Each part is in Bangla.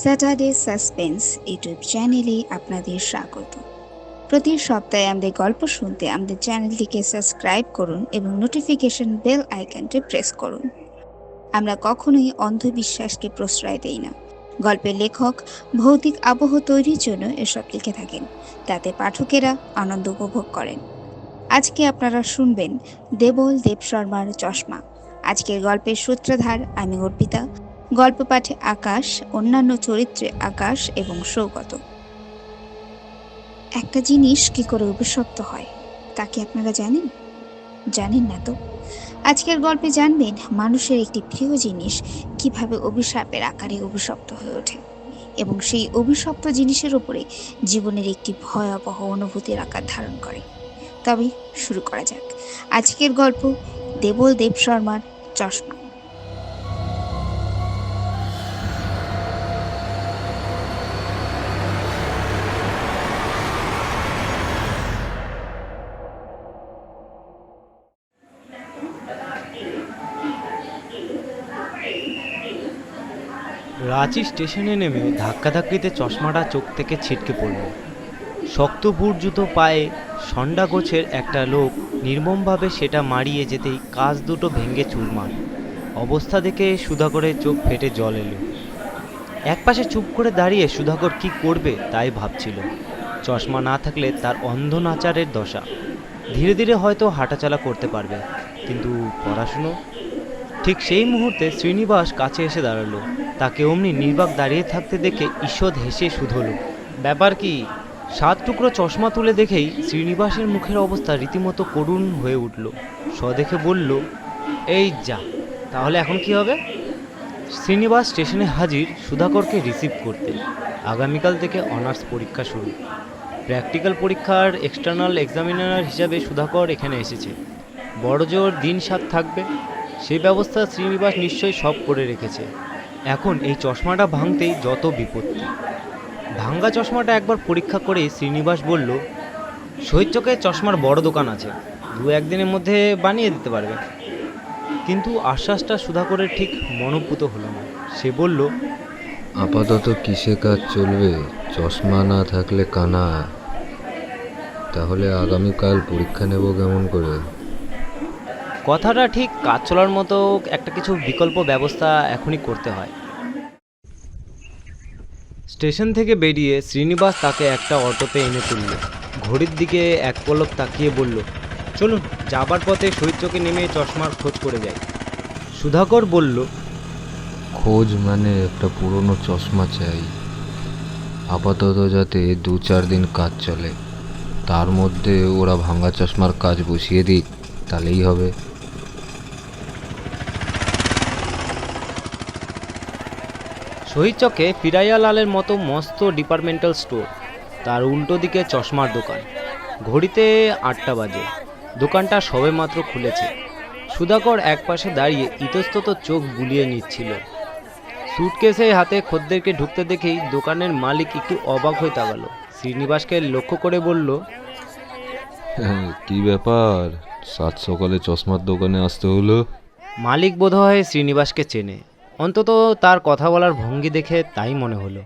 স্যাটারডে সাসপেন্স ইউটিউব চ্যানেলে আপনাদের স্বাগত। প্রতি সপ্তাহে আমাদের গল্প শুনতে আমাদের চ্যানেলটিকে সাবস্ক্রাইব করুন এবং নোটিফিকেশন বেল আইকনটি প্রেস করুন। আমরা কখনোই অন্ধবিশ্বাসকে প্রশ্রয় দেই না। গল্পের লেখক ভৌতিক আবহ তৈরির জন্য এসব লিখে থাকেন, তাতে পাঠকেরা আনন্দ উপভোগ করেন। আজকে আপনারা শুনবেন দেবল দেব শর্মার চশমা। আজকের গল্পের সূত্রধার আমি অর্পিতা। গল্প পাঠে আকাশ, অন্যান্য চরিত্রে আকাশ এবং সৌগত। একটা জিনিস কি করে অভিশপ্ত হয় তা কি আপনারা জানেন? জানেন না তো? আজকের গল্পে জানবেন মানুষের একটি প্রিয় জিনিস কিভাবে অভিশাপের আকারে অভিশপ্ত হয়ে ওঠে এবং সেই অভিশপ্ত জিনিসের উপরে জীবনের একটি ভয়াবহ অনুভূতির আকার ধারণ করে। তবে শুরু করা যাক আজকের গল্প, দেবল দেব শর্মার চশমা। রাঁচি স্টেশনে নেমে ধাক্কাধাক্কিতে চশমাটা চোখ থেকে ছিটকে পড়ল। শক্ত বুট জুতো পায়ে সন্ডা গোছের একটা লোক নির্মমভাবে সেটা মারিয়ে যেতেই কাঁচ দুটো ভেঙে চুরমার। অবস্থা দেখে সুধাকরের চোখ ফেটে জল এলো। একপাশে চুপ করে দাঁড়িয়ে সুধাকর কি করবে তাই ভাবছিল। চশমা না থাকলে তার অন্ধ নাচারের দশা। ধীরে ধীরে হয়তো হাঁটাচলা করতে পারবে, কিন্তু পড়াশুনো? ঠিক সেই মুহূর্তে শ্রীনিবাস কাছে এসে দাঁড়ালো। তাকে অমনি নির্বাক দাঁড়িয়ে থাকতে দেখে ঈষৎ হেসে শুধল। ব্যাপার কি? 7 টুকরো চশমা তুলে দেখেই শ্রীনিবাসের মুখের অবস্থা রীতিমতো করুণ হয়ে উঠল। দেখে বলল, এই যা, তাহলে এখন কি হবে? শ্রীনিবাস স্টেশনে হাজির সুধাকরকে রিসিভ করতে। আগামীকাল থেকে অনার্স পরীক্ষা শুরু। প্র্যাকটিক্যাল পরীক্ষার এক্সটার্নাল এক্সামিনার হিসাবে সুধাকর এখানে এসেছে। বড়জোর দিন 7 থাকবে, সেই ব্যবস্থা শ্রীনিবাস নিশ্চয়ই সব করে রেখেছে। এখন এই চশমাটা ভাঙতেই যত বিপত্তি। ভাঙ্গা চশমাটা একবার পরীক্ষা করে শ্রীনিবাস বলল, শহীদ চকে চশমার বড় দোকান আছে, 2-1 দিনের মধ্যে বানিয়ে দিতে পারবে। কিন্তু আশ্বাসটা সুধাকরের ঠিক মনোপুত হলো না। সে বলল, আপাতত কিসে কাজ চলবে? চশমা না থাকলে কানা। তাহলে আগামীকাল পরীক্ষা নেব কেমন করে? কথাটা ঠিক, কাজ চলার মতো একটা কিছু বিকল্প ব্যবস্থা এখনই করতে হয়। স্টেশন থেকে বেরিয়ে শ্রীনিবাস তাকে একটা অটোতে এনে তুলল। ঘড়ির দিকে এক পলক তাকিয়ে বলল, চলুন, যাবার পথে শহীদ চকে নেমে চশমার খোঁজ করে যাই। সুধাকর বলল, খোঁজ মানে একটা পুরনো চশমা চাই, আপাতত যাতে 2-4 দিন কাজ চলে। তার মধ্যে ওরা ভাঙা চশমার কাজ বসিয়ে দিক, তাহলেই হবে। শহীদ চকে ফিরাইয়া লালের মতো মস্ত ডিপার্টমেন্টাল স্টোর, তার উল্টো দিকে চশমার দোকান। ঘড়িতে 8টা বাজে। দোকানটা সবেমাত্র খুলেছে। সুধাকর একপাশে দাঁড়িয়ে ইতস্তত চোখ বুলিয়ে নিচ্ছিল। সুটকেসে হাতে খদ্দেরকে ঢুকতে দেখেই দোকানের মালিক একটু অবাক হয়ে তাকালো। শ্রীনিবাসকে লক্ষ্য করে বলল, কি ব্যাপার, 7 সকালে চশমার দোকানে আসতে হলো? মালিক বোধহয় শ্রীনিবাসকে চেনে, অন্তত তার কথা বলার ভঙ্গি দেখে তাই মনে হলো।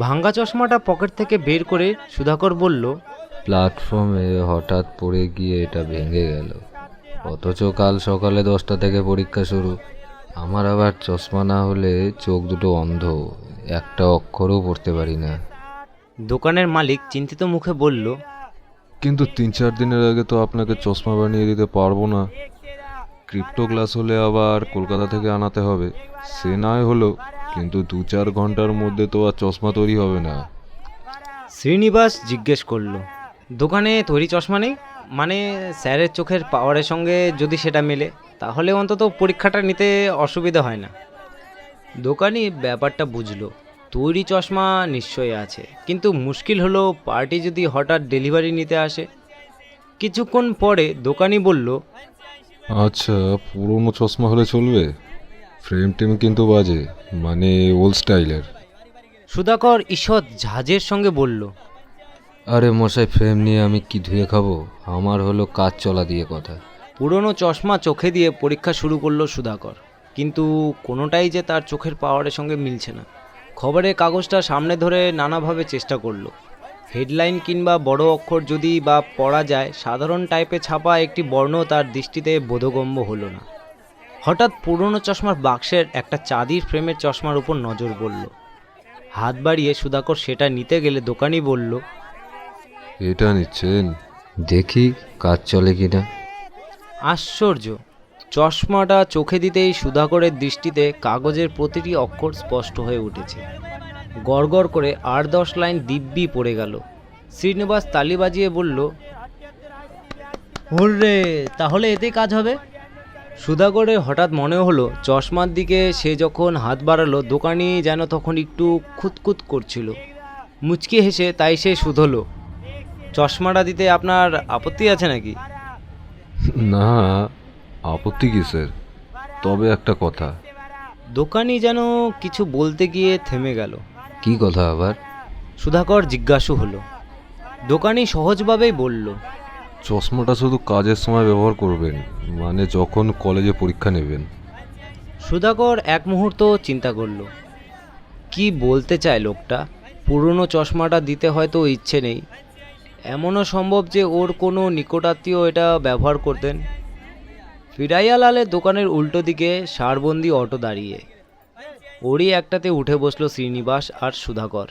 ভাঙ্গা চশমাটা পকেট থেকে বের করে সুধাকর বলল, প্ল্যাটফর্মে হঠাৎ পড়ে গিয়ে এটা ভেঙে গেল, অথচ কাল সকালে 10টা থেকে পরীক্ষা শুরু। আমার আবার চশমা না হলে চোখ দুটো অন্ধ, একটা অক্ষরও পড়তে পারি না। দোকানের মালিক চিন্তিত মুখে বলল, কিন্তু 3-4 দিনের আগে তো আপনাকে চশমা বানিয়ে দিতে পারবো না। ক্রিপ্টো গ্লাস হলে আবার কলকাতা থেকে আনাতে হবে। সে নয় হলো, কিন্তু 2-4 ঘন্টার মধ্যে তো আর চশমা তৈরি হবে না। শ্রীনিবাস জিজ্ঞেস করল, দোকানে তৈরি চশমা নেই? মানে স্যারের চোখের পাওয়ারের সঙ্গে যদি সেটা মেলে, তাহলে অন্তত পরীক্ষাটা নিতে অসুবিধা হয় না। দোকানি ব্যাপারটা বুঝলো। তৈরি চশমা নিশ্চয়ই আছে, কিন্তু মুশকিল হলো পার্টি যদি হঠাৎ ডেলিভারি নিতে আসে। কিছুক্ষণ পরে দোকানি বলল, আচ্ছা, পুরনো চশমা হলে চলবে? ফ্রেম টেম কিন্তু বাজে, মানে ওল্ড স্টাইলের। সুধাকর ঈষৎ ঝাঁজের সঙ্গে বলল, আরে মশাই, ফ্রেম নিয়ে আমি কি ধুয়ে খাবো? আমার হলো কাজ চলা দিয়ে কথা। পুরনো চশমা চোখে দিয়ে পরীক্ষা শুরু করলো সুধাকর, কিন্তু কোনোটাই যে তার চোখের পাওয়ারের সঙ্গে মিলছে না। খবরের কাগজটা সামনে ধরে নানাভাবে চেষ্টা করলো। হেডলাইন কিংবা বড় অক্ষর যদি বা পড়া যায়, সাধারণ টাইপে ছাপা একটি বর্ণ তার দৃষ্টিতে বোধগম্য হলো না। হঠাৎ পুরনো চশমার বাক্সের একটা চাঁদির ফ্রেমের চশমার উপর নজর পড়ল। হাত বাড়িয়ে সুধাকর সেটা নিতে গেলে দোকানি বলল, এটা নিচ্ছেন? দেখি কাজ চলে কিনা। আশ্চর্য! চশমাটা চোখে দিতেই সুধাকরের দৃষ্টিতে কাগজের প্রতিটি অক্ষর স্পষ্ট হয়ে উঠেছে। গড়গড় করে 8-10 লাইন দিব্যি পড়ে গেল। শ্রীনিবাস তালি বাজিয়ে বলল, হুররে, তাহলে এতেই কাজ হবে। সুধাকরের হঠাৎ মনে হলো চশমার দিকে সে যখন হাত বাড়ালো, দোকানি যেন তখন একটু খুঁতখুত করছিল। মুচকি হেসে তাই সে শুধলো, চশমাটা দিতে আপনার আপত্তি আছে নাকি? না, আপত্তি কিসের? তবে একটা কথা। দোকানি যেন কিছু বলতে গিয়ে থেমে গেল। কি কথা আবার? সুধাকর জিজ্ঞাসু হলো। দোকানি সহজভাবেই বলল, চশমাটা শুধু কাজের সময় ব্যবহার করবেন, মানে যখন কলেজে পরীক্ষা নেবেন। সুধাকর এক মুহূর্ত চিন্তা করল, কি বলতে চায় লোকটা। পুরনো চশমাটা দিতে হয়তো ইচ্ছে নেই, এমনও সম্ভব যে ওর কোনো নিকটাত্মীয় এটা ব্যবহার করতেন। ফিরাইয়া লালের দোকানের উল্টো দিকে সারবন্দি অটো দাঁড়িয়ে, ওরই একটাতে উঠে বসলো শ্রীনিবাস আর সুধাকর।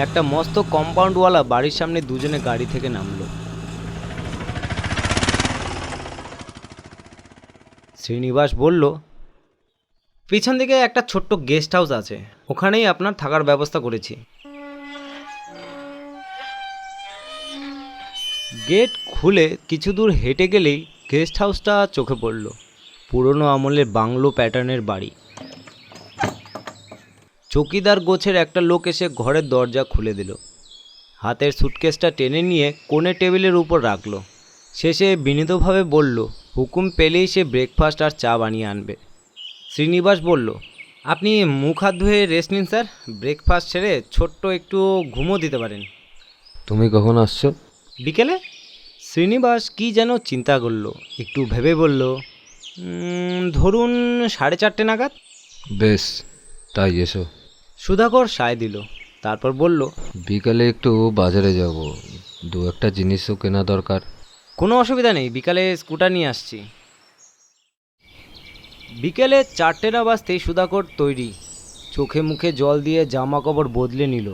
একটা মস্ত কম্পাউন্ডওয়ালা বাড়ির সামনে দুজনে গাড়ি থেকে নামলো। শ্রীনিবাস বলল, পিছন দিকে একটা ছোট্ট গেস্ট হাউস আছে, ওখানেই আপনার থাকার ব্যবস্থা করেছি। গেট খুলে কিছু দূর হেঁটে গেলেই গেস্ট হাউসটা চোখে পড়ল। পুরনো আমলের বাংলো প্যাটার্নের বাড়ি। চৌকিদার গোছের একটা লোক এসে ঘরের দরজা খুলে দিল। হাতের সুটকেসটা টেনে নিয়ে কোণে টেবিলের উপর রাখলো। শেষে বিনীতভাবে বলল, হুকুম পেলেই সে ব্রেকফাস্ট আর চা বানিয়ে আনবে। শ্রীনিবাস বলল, আপনি মুখ হাত ধুয়ে রেস্ট নিন স্যার, ব্রেকফাস্ট ছেড়ে ছোট্ট একটু ঘুমও দিতে পারেন। তুমি কখন আসছো? বিকেলে। শ্রীনিবাস কি যেন চিন্তা করলো, একটু ভেবে বলল, ধরুন 4:30 নাগাদ। বেশ, তাই এসো। সুধাকর সায় দিল, তারপর বলল, বিকালে একটু বাজারে যাব, দু একটা জিনিসও কেনা দরকার। কোনো অসুবিধা নেই, বিকালে স্কুটার নিয়ে আসছি। বিকেলে 4টে না বাজতেই সুধাকর তৈরি। চোখে মুখে জল দিয়ে জামা কাপড় বদলে নিল।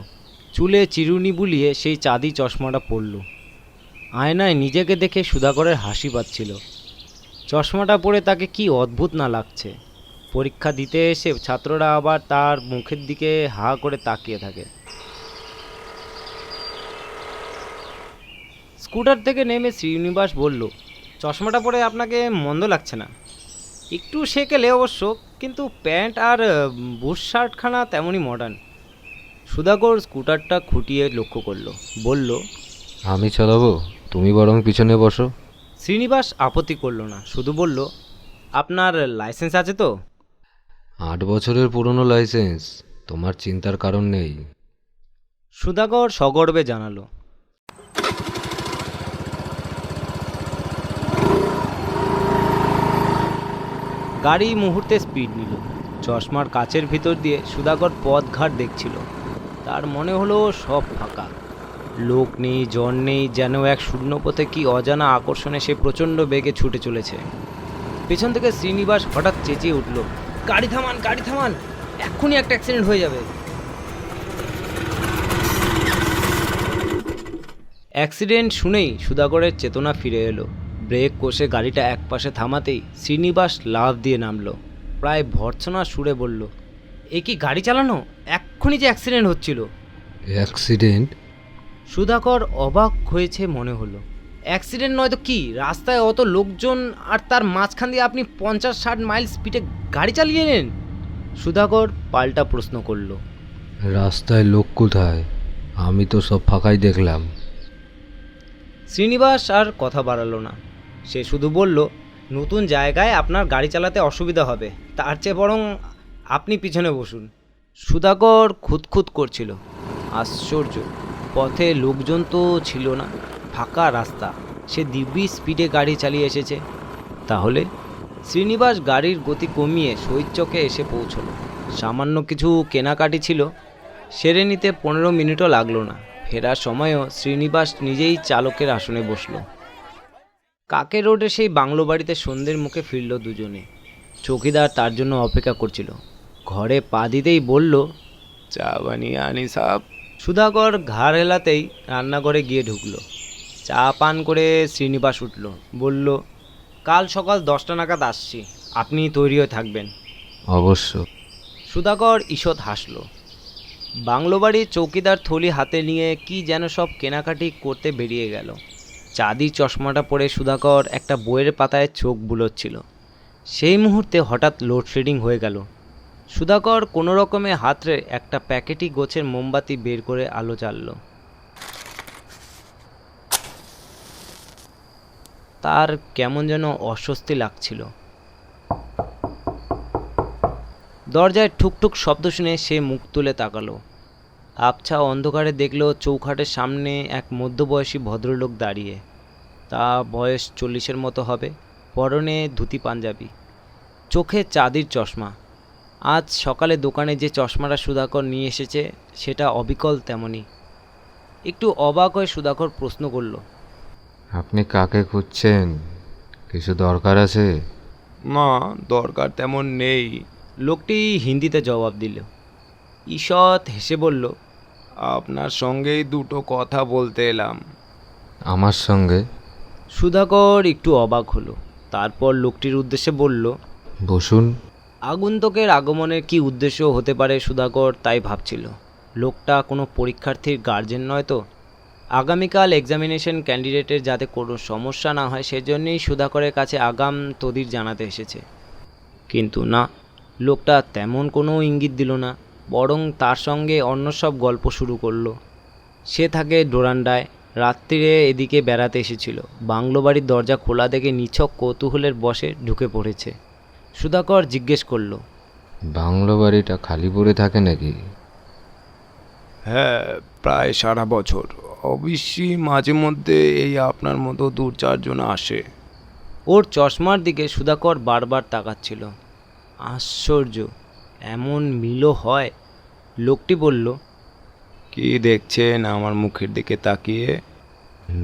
চুলে চিরুনি বুলিয়ে সেই চাঁদি চশমাটা পরল। আয়নায় নিজেকে দেখে সুধাকরের হাসি পাচ্ছিল। চশমাটা পরে তাকে কি অদ্ভুত না লাগছে। পরীক্ষা দিতে এসে ছাত্ররা আবার তার মুখের দিকে হা করে তাকিয়ে থাকে। স্কুটার থেকে নেমে শ্রীনিবাস বলল, চশমাটা পরে আপনাকে মন্দ লাগছে না? একটু সেকেলে অবশ্য, কিন্তু প্যান্ট আর বুশ শার্টখানা তেমনই মডার্ন। সুধাকর স্কুটারটা খুঁটিয়ে লক্ষ্য করলো, বলল, আমি চালাবো, তুমি বরং পিছনে বসো। শ্রীনিবাস আপত্তি করলো না, শুধু বলল, আপনার লাইসেন্স আছে তো? 8 বছরের পুরনো লাইসেন্স, তোমার চিন্তার কারণ নেই। সুধাকর সগর্বে জানালো। গাড়ি মুহূর্তে স্পিড নিল। চশমার কাচের ভিতর দিয়ে সুধাকর পথঘাট দেখছিল। তার মনে হলো সব ফাঁকা, লোক নেই, জন নেই, যেন এক শূন্য পথে কি অজানা আকর্ষণে সে প্রচণ্ড বেগে ছুটে চলেছে। পেছন থেকে শ্রীনিবাস হঠাৎ চেঁচিয়ে উঠল, গাড়ি থামান, গাড়ি থামান, এক্ষুনি একটা অ্যাক্সিডেন্ট হয়ে যাবে। অ্যাক্সিডেন্ট শুনেই সুধাকরের চেতনা ফিরে এলো। ব্রেক কষে গাড়িটা একপাশে থামাতেই শ্রীনিবাস লাফ দিয়ে নামলো। প্রায় ভর্ৎসনার সুরে বলল, এ কি গাড়ি চালানো? এক্ষুনি যে অ্যাক্সিডেন্ট হচ্ছিল। অ্যাক্সিডেন্ট? সুধাকর অবাক হয়েছে মনে হলো। অ্যাক্সিডেন্ট নয় তো কি, রাস্তায় অত লোকজন আর তার মাঝখান দিয়ে আপনি 50-60 মাইল স্পিডে গাড়ি চালিয়ে নেন? সুধাকর পাল্টা প্রশ্ন করল। রাস্তায় লোক কোথায়? আমি তো সব ফাঁকাই দেখলাম। শ্রীনিবাস আর কথা বাড়ালো না। সে শুধু বলল, নতুন জায়গায় আপনার গাড়ি চালাতে অসুবিধা হবে, তার চেয়ে বরং আপনি পিছনে বসুন। সুধাকর খুঁতখুত করছিল। আশ্চর্য, পথে লোকজন তো ছিল না, ফাঁকা রাস্তা। সে দিব্যি স্পিডে গাড়ি চালিয়ে এসেছে। তাহলে শ্রীনিবাস গাড়ির গতি কমিয়ে শহীদ চকে এসে পৌঁছলো। সামান্য কিছু কেনাকাটি ছিল, সেরে নিতে 15 মিনিটও লাগলো না। ফেরার সময়ও শ্রীনিবাস নিজেই চালকের আসনে বসল। কাকে রোডে সেই বাংলো বাড়িতে সন্ধ্যের মুখে ফিরল দুজনে। চৌকিদার তার জন্য অপেক্ষা করছিল। ঘরে পা দিতেই বলল, চা বানিয়ে আনি সাহেব। সুধাকর ঘাড় হেলাতেই রান্নাঘরে গিয়ে ঢুকলো। চা পান করে শ্রীনিবাস উঠল, বলল, কাল সকাল 10টা নাগাদ আসছি, আপনি তৈরি হয়ে থাকবেন। অবশ্য। সুধাকর ঈষৎ হাসল। বাংলো বাড়ির চৌকিদার থলি হাতে নিয়ে কি যেন সব কেনাকাটি করতে বেরিয়ে গেল। চাঁদির চশমাটা পরে সুধাকর একটা বইয়ের পাতায় চোখ বুলোচ্ছিল। সেই মুহূর্তে হঠাৎ লোডশেডিং হয়ে গেল। সুধাকর কোনো রকমে হাতরে একটা প্যাকেটি গোছের মোমবাতি বের করে আলো জ্বালল। তার কেমন যেন অস্বস্তি লাগছিল। দরজায় ঠুকঠুক শব্দ শুনে সে মুখ তুলে তাকালো। আবছা অন্ধকারে দেখল চৌখাটের সামনে এক মধ্যবয়সী ভদ্রলোক দাঁড়িয়ে। তা বয়স 40-এর মতো হবে। পরনে ধুতি পাঞ্জাবি, চোখে চাঁদির চশমা। আজ সকালে দোকানে যে চশমাটা সুধাকর নিয়ে এসেছে সেটা অবিকল তেমনই। একটু অবাক হয়ে সুধাকর প্রশ্ন করল, আপনি কাকে খুঁজছেন? কিছু দরকার আছে? না, দরকার তেমন নেই। লোকটি হিন্দিতে জবাব দিল। ঈষৎ হেসে বলল, আপনার সঙ্গেই দুটো কথা বলতে এলাম। আমার সঙ্গে? সুধাকর একটু অবাক হলো। তারপর লোকটির উদ্দেশ্যে বলল, বসুন। আগন্তুকের আগমনের কি উদ্দেশ্য হতে পারে সুধাকর তাই ভাবছিল। লোকটা কোনো পরীক্ষার্থীর গার্জেন নয় তো? আগামীকাল এক্সামিনেশন ক্যান্ডিডেটের যাতে কোনো সমস্যা না হয় সেজন্যই সুধাকরের কাছে আগাম তদির জানাতে এসেছে। কিন্তু না, লোকটা তেমন কোনো ইঙ্গিত দিল না, বরং তার সঙ্গে অন্য সব গল্প শুরু করলো। সে থাকে ডোরান্ডায়, রাত্রিরে এদিকে বেড়াতে এসেছিল। বাংলো বাড়ির দরজা খোলা দেখে নিছক কৌতূহলের বশে ঢুকে পড়েছে। সুধাকর জিজ্ঞেস করল, বাংলো বাড়িটা খালি পড়ে থাকে নাকি? হ্যাঁ, প্রায় সারা বছর। অবশ্যই মাঝে মধ্যে এই আপনার মতো 2-4 জন আসে। ওর চশমার দিকে সুধাকর বারবার তাকাচ্ছিল। আশ্চর্য, এমন মিলও হয়। লোকটি বলল, কি দেখছেন আমার মুখের দিকে তাকিয়ে?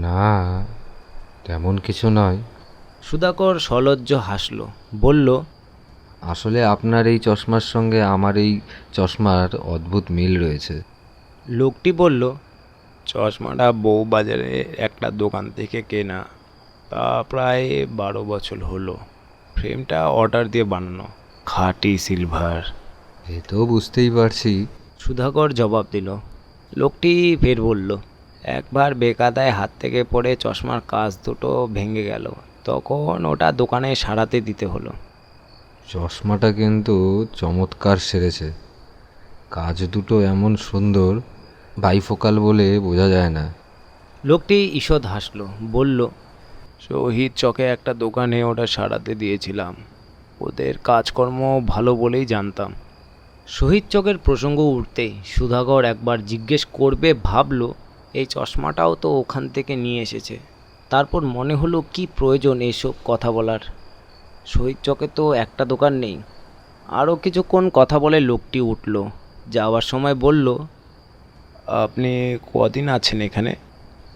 না, তেমন কিছু নয়। সুধাকর সলজ্জ হাসল, বলল, আসলে আপনার এই চশমার সঙ্গে আমার এই চশমার অদ্ভুত মিল রয়েছে। লোকটি বলল, চশমাটা বউবাজারে একটা দোকান থেকে কেনা। তা প্রায় 12 বছর হলো। ফ্রেমটা অর্ডার দিয়ে বানানো, খাঁটি সিলভার। এ তো বুঝতেই পারছি। সুধাকর জবাব দিল। লোকটি ফের বলল, একবার বেকায়দায় হাত থেকে পড়ে চশমার কাঁচ দুটো ভেঙে গেল, তখন ওটা দোকানে সারাতে দিতে হলো। চশমাটা কিন্তু চমৎকার সেরেছে। কাজ দুটো এমন সুন্দর, বাইফোকাল বলে বোঝা যায় না। লোকটি ঈষৎ হাসল, বলল, শহীদ চকে একটা দোকানে ওটা সারাতে দিয়েছিলাম। ওদের কাজকর্ম ভালো বলেই জানতাম। শহীদ চকের প্রসঙ্গ উঠতেই সুধাকর একবার জিজ্ঞেস করবে ভাবল, এই চশমাটাও তো ওখান থেকে নিয়ে এসেছে। তারপর মনে হলো কি প্রয়োজন এইসব কথা বলার। শহীদ চকে তো একটা দোকান নেই। আরও কিছুক্ষণ কথা বলে লোকটি উঠল। যাওয়ার সময় বলল, আপনি কদিন আছেন এখানে?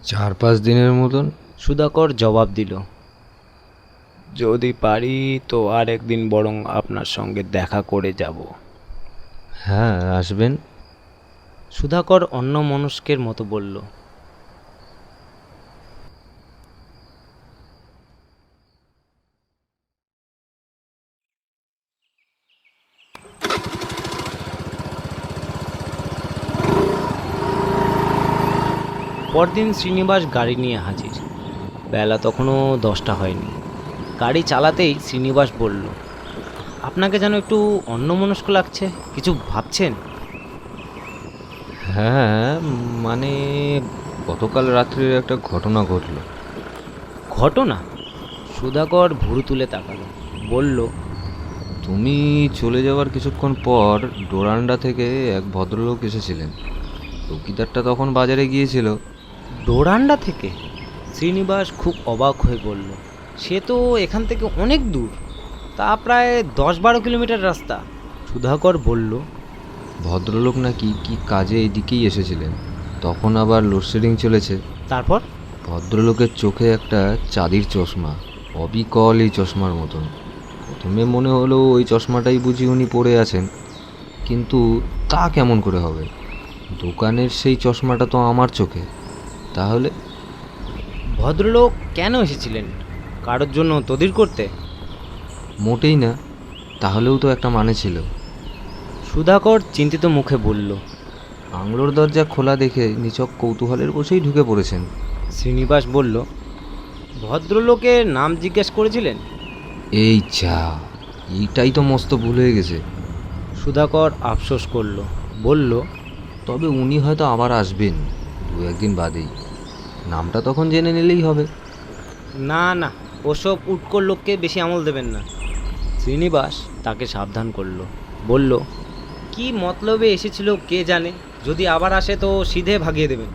4-5 দিনের মতন। সুধাকর জবাব দিল। যদি পারি তো আর একদিন বরং আপনার সঙ্গে দেখা করে যাব। হ্যাঁ, আসবেন। সুধাকর অন্যমনস্কের মতো বলল। পরদিন শ্রীনিবাস গাড়ি নিয়ে হাজির। বেলা তখনও 10টা হয়নি। গাড়ি চালাতেই শ্রীনিবাস বলল, আপনাকে যেন একটু অন্যমনস্ক লাগছে, কিছু ভাবছেন? হ্যাঁ, মানে গতকাল রাত্রির একটা ঘটনা ঘটল। ঘটনা? সুধাকর ভুরু তুলে তাকালো, বলল, তো তুমি চলে যাওয়ার কিছুক্ষণ পর ডোরান্ডা থেকে এক ভদ্রলোক এসেছিলেন। চৌকিদারটা তখন বাজারে গিয়েছিল। ডোরান্ডা থেকে? শ্রীনিবাস খুব অবাক হয়ে বলল, সে তো এখান থেকে অনেক দূর, তা প্রায় 10-12 কিলোমিটার রাস্তা। সুধাকর বলল, ভদ্রলোক নাকি কি কাজে এইদিকেই এসেছিলেন। তখন আবার লোডশেডিং চলেছে। তারপর? ভদ্রলোকের চোখে একটা চাঁদির চশমা, অবিকল এই চশমার মতন। প্রথমে মনে হলো ওই চশমাটাই বুঝি উনি পরে আছেন, কিন্তু তা কেমন করে হবে? দোকানের সেই চশমাটা তো আমার চোখে। তাহলে ভদ্রলোক কেন এসেছিলেন? কারোর জন্য তদির করতে? মোটেই না। তাহলেও তো একটা মানে ছিল। সুধাকর চিন্তিত মুখে বলল। বাংলোর দরজা খোলা দেখে নিছক কৌতূহলের বসেই ঢুকে পড়েছেন। শ্রীনিবাস বলল, ভদ্রলোকের নাম জিজ্ঞেস করেছিলেন? এই যা, এইটাই তো মস্ত ভুল হয়ে গেছে। সুধাকর আফসোস করল, বলল, তবে উনি হয়তো আবার আসবেন 2-1 দিন বাদেই। নামটা তখন জেনে নিলেই হবে। না না, ওসব উটকোর লোককে বেশি আমল দেবেন না। শ্রীনিবাস তাকে সাবধান করল, বলল, কি মতলবে এসেছিল কে জানে, যদি আবার আসে তো সিধে ভাগিয়ে দেবেন।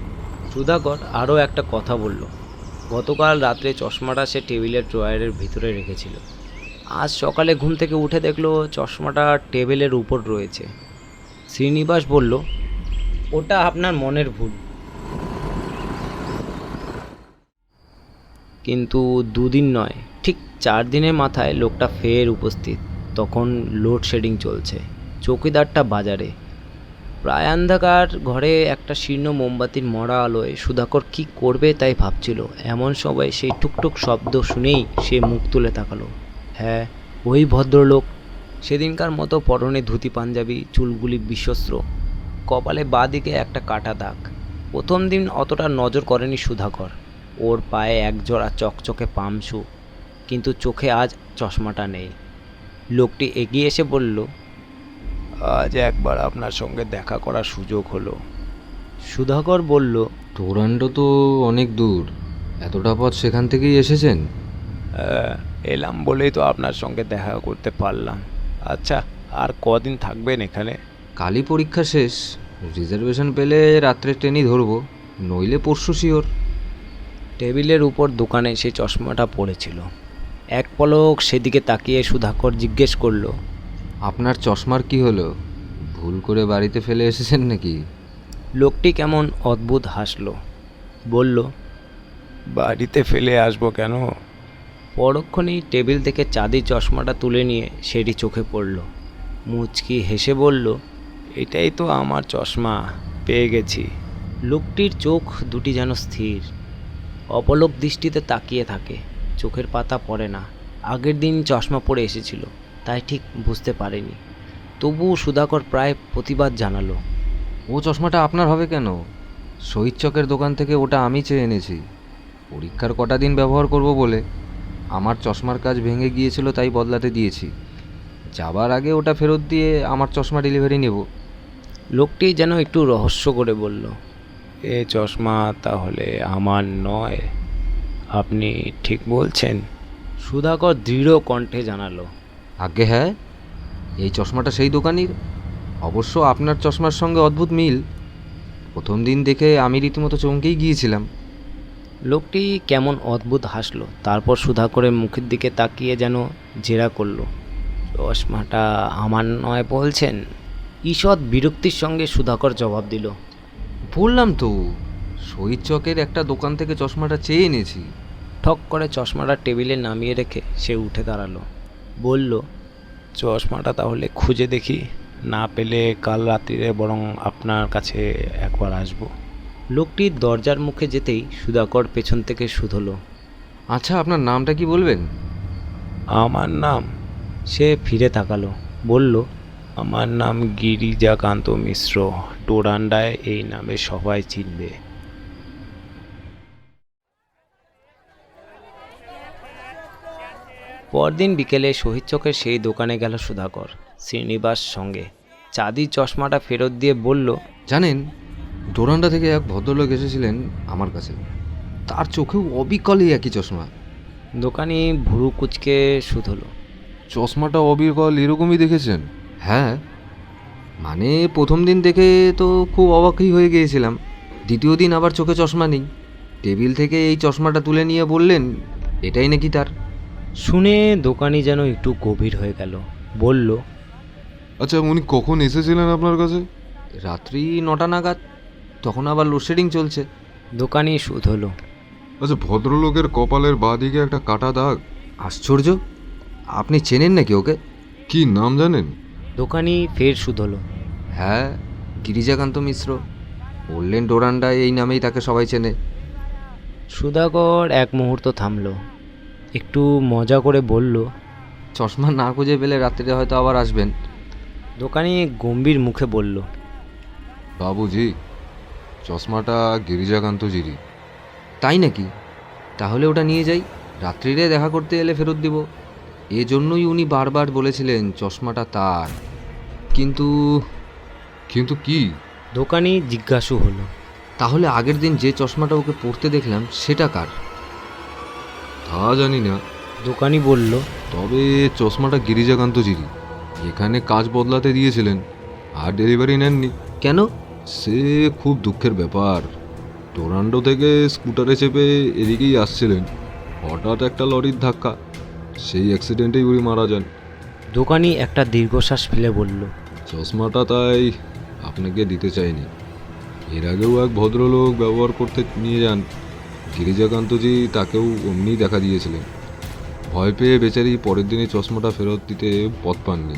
সুধাকর আরও একটা কথা বলল, গতকাল রাত্রে চশমাটা সে টেবিলের ড্রয়ারের ভিতরে রেখেছিল। আজ সকালে ঘুম থেকে উঠে দেখলো চশমাটা টেবিলের উপর রয়েছে। শ্রীনিবাস বলল, ওটা আপনার মনের ভুল। কিন্তু 2 দিন নয়, ঠিক 4 দিনের মাথায় লোকটা ফের উপস্থিত। তখন লোডশেডিং চলছে, চৌকিদারটা বাজারে। প্রায় অন্ধকার ঘরে একটা শীর্ণ মোমবাতির মরা আলোয় সুধাকর কি করবে তাই ভাবছিল। এমন সময় সেই টুকটুক শব্দ শুনেই সে মুখ তুলে তাকালো। হ্যাঁ, ওই ভদ্রলোক। সেদিনকার মতো পরনে ধুতি পাঞ্জাবি, চুলগুলি বিশ্বস্ত্র, কপালে বাঁ দিকে একটা কাটা দাগ। প্রথম দিন অতটা নজর করেনি সুধাকর। ওর পায়ে একজোড়া চকচকে পামশু, কিন্তু চোখে আজ চশমাটা নেই। লোকটি এগিয়ে এসে বলল, আজ একবার আপনার সঙ্গে দেখা করার সুযোগ হলো। সুধাকর বলল, ডোরান্ডো তো অনেক দূর, এতটা পথ সেখান থেকেই এসেছেন? এলাম বলেই তো আপনার সঙ্গে দেখা করতে পারলাম। আচ্ছা, আর কদিন থাকবেন এখানে? কালই পরীক্ষা শেষ। রিজার্ভেশন পেলে রাত্রে ট্রেনই ধরবো, নইলে পরশু শিওর। টেবিলের উপর দোকানে সেই চশমাটা পড়েছিল। এক পলক সেদিকে তাকিয়ে সুধাকর জিজ্ঞেস করলো, আপনার চশমার কি হলো? ভুল করে বাড়িতে ফেলে এসেছেন নাকি? লোকটি কেমন অদ্ভুত হাসলো, বলল, বাড়িতে ফেলে আসবো কেন? পরক্ষণেই টেবিল থেকে চাঁদি চশমাটা তুলে নিয়ে সেটি চোখে পড়ল। মুচকি হেসে বলল, এটাই তো আমার চশমা, পেয়ে গেছি। লোকটির চোখ দুটি যেন স্থির, অপলক দৃষ্টিতে তাকিয়ে থাকে, চোখের পাতা পড়ে না। আগের দিন চশমা পরে এসেছিল, তাই ঠিক বুঝতে পারেনি। তবু সুধাকর প্রায় প্রতিবাদ জানালো, ও চশমাটা আপনার হবে কেন? শহীদ চকের দোকান থেকে ওটা আমি চেয়ে এনেছি। পরীক্ষার কটা দিন ব্যবহার করব বলে আমার চশমার কাজ ভেঙে গিয়েছিল, তাই বদলাতে দিয়েছি। যাবার আগে ওটা ফেরত দিয়ে আমার চশমা ডেলিভারি নেব। লোকটি যেন একটু রহস্য করে বলল, এ চশমা তাহলে আমার নয়? আপনি ঠিক বলছেন? সুধাকর দৃঢ় কণ্ঠে জানালো, আগে হ্যাঁ, এই চশমাটা সেই দোকানির। অবশ্য আপনার চশমার সঙ্গে অদ্ভুত মিল। প্রথম দিন দেখে আমি রীতিমতো চমকেই গিয়েছিলাম। লোকটি কেমন অদ্ভুত হাসলো, তারপর সুধাকরের মুখের দিকে তাকিয়ে যেন জেরা করলো। চশমাটা আমার নয় বলছেন? ঈষৎ বিরক্তির সঙ্গে সুধাকর জবাব দিল, বললাম তো, শহীদ চকের একটা দোকান থেকে চশমাটা চেয়ে এনেছি। ঠক করে চশমাটা টেবিলে নামিয়ে রেখে সে উঠে দাঁড়ালো, বলল, চশমাটা তাহলে খুঁজে দেখি, না পেলে কাল রাত্রিরে বরং আপনার কাছে একবার আসবো। লোকটির দরজার মুখে যেতেই সুধাকর পেছন থেকে শুধলো। আচ্ছা, আপনার নামটা কি বলবেন? আমার নাম? সে ফিরে তাকালো, বলল, আমার নাম গিরিজাকান্ত মিশ্র। ডোরান্ডায় এই নামে সবাই চিনবে। পরদিন বিকেলে শহীদ চকের সেই দোকানে গেল সুধাকর শ্রীনিবাস সঙ্গে। চাঁদির চশমাটা ফেরত দিয়ে বলল, জানেন, ডোরান্ডা থেকে এক ভদ্রলোক এসেছিলেন আমার কাছে। তার চোখেও অবিকলই একই চশমা। দোকানি ভুরু কুচকে শুধলো, চশমাটা অবিকল এরকমই দেখেছেন? হ্যাঁ, মানে প্রথম দিন দেখে তো খুব অবাকই হয়ে গিয়েছিলাম। দ্বিতীয় দিন আবার চোখে চশমা নেই। টেবিল থেকে এই চশমাটা তুলে নিয়ে বললেন এটাই নাকি তার। শুনে দোকানি যেন একটু গভীর হয়ে গেল। বলল, আচ্ছা, উনি কখন এসেছিলেন আপনার কাছে? রাত্রি 9টা নাগাদ, তখন আবার লোডশেডিং চলছে। দোকানি শুধলো। আচ্ছা, ভদ্রলোকের কপালের বাঁদিকে একটা কাটা দাগ। আশ্চর্য, আপনি চেনেন নাকি ওকে? কি নাম জানেন? দোকানি ফের শুধলো। হ্যাঁ, গিরিজাকান্ত মিশ্র। বললেন ডোরান্ডায় এই নামেই তাকে সবাই চেনে। সুধাকর এক মুহূর্ত থামলো, একটু মজা করে বলল, চশমা না খুঁজে পেলে রাত্রিরে হয়তো আবার আসবেন। দোকানি গম্ভীর মুখে বলল, বাবুজি, চশমাটা গিরিজাকান্তজিরই। তাই নাকি? তাহলে ওটা নিয়ে যাই, রাত্রিরে দেখা করতে এলে ফেরত দিব। এজন্যই উনি বারবার বলেছিলেন চশমাটা তার। কিন্তু কিন্তু কি? দোকানি জিজ্ঞাসু হলো। তাহলে আগের দিন যে চশমাটা ওকে পরতে দেখলাম সেটা কার? তা জানি না, দোকানি বলল, তবে চশমাটা গিরিজাকান্তজিরই। এখানে কাজ বদলাতে দিয়েছিলেন আর ডেলিভারি নেননি। কেন? সে খুব দুঃখের ব্যাপার। টোরান্ডো থেকে স্কুটারে চেপে এদিকেই আসছিলেন, হঠাৎ একটা লরির ধাক্কা, সেই অ্যাক্সিডেন্টেই উনি মারা যান। দোকানি একটা দীর্ঘশ্বাস ফেলে বলল, চশমাটা তাই আপনাকে দিতে চাইনি। এর আগেও এক ভদ্রলোক ব্যবহার করতে নিয়ে যান, গিরিজাকান্তজি তাকেও অমনি দেখা দিয়েছিলেন। ভয় পেয়ে বেচারি পরের দিনই চশমাটা ফেরত দিতে পথ পাননি।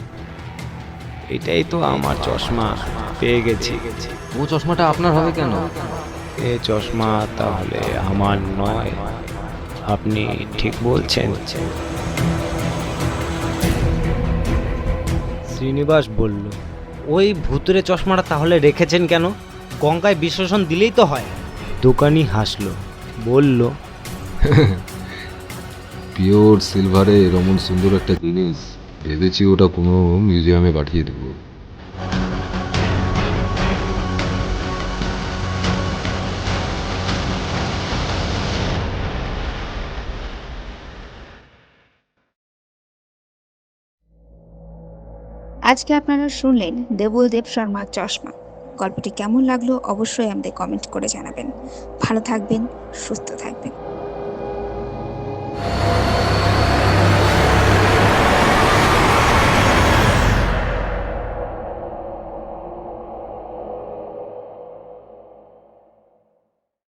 এটাই তো আমার চশমা, পেয়ে গেছি। ও চশমাটা আপনার হবে কেন? এ চশমা তাহলে আমার নয়? আপনি ঠিক বলছেন। শ্রীনিবাস বলল, ওই ভুতুরে চশমাটা তাহলে রেখেছেন কেন? গঙ্গায় বিশেষণ দিলেই তো হয়। দোকানি হাসলো, বলল, পিওর সিলভারে এমন সুন্দর একটা জিনিস, ভেবেছি ওটা কোনো মিউজিয়ামে পাঠিয়ে দেবো। আজকে আপনারা শুনলেন দেবুলদেব শর্মার চশমা। গল্পটি কেমন লাগলো অবশ্যই আমাদের কমেন্ট করে জানাবেন। ভালো থাকবেন, সুস্থ থাকবেন।